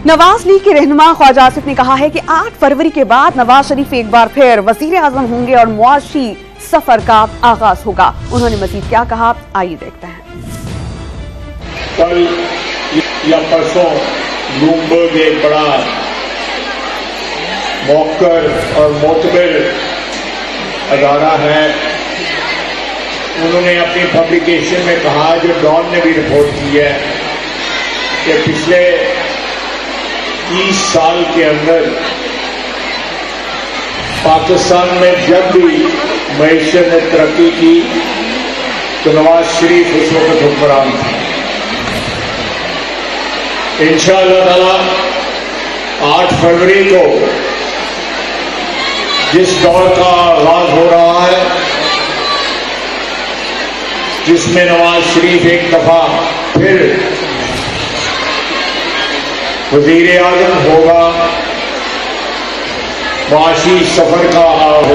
Nawaz league के रहनुमा ख्वाजा आसिफ ने कहा है कि 8 फरवरी के बाद नवाज शरीफ एक बार फिर वजीर आजम होंगे और मुआशी सफर का आगाज होगा। उन्होंने मजीद क्या कहा, आइए देखते हैं। कल या परसों ब्लूमबर्ग एक बड़ा मौकर और मोतबर अदारा है, उन्होंने अपनी पब्लिकेशन में कहा, जो डॉन ने भी रिपोर्ट की है, कि पिछले 30 साल के अंदर पाकिस्तान में जब भी मईशत ने तरक्की की तो नवाज शरीफ उस वक्त हुक्मरान था। इंशाअल्लाह ताला 8 फरवरी को जिस दौर का आगाज हो रहा है, जिसमें नवाज शरीफ एक दफा फिर वजीर आजम होगा, मुआशी सफर का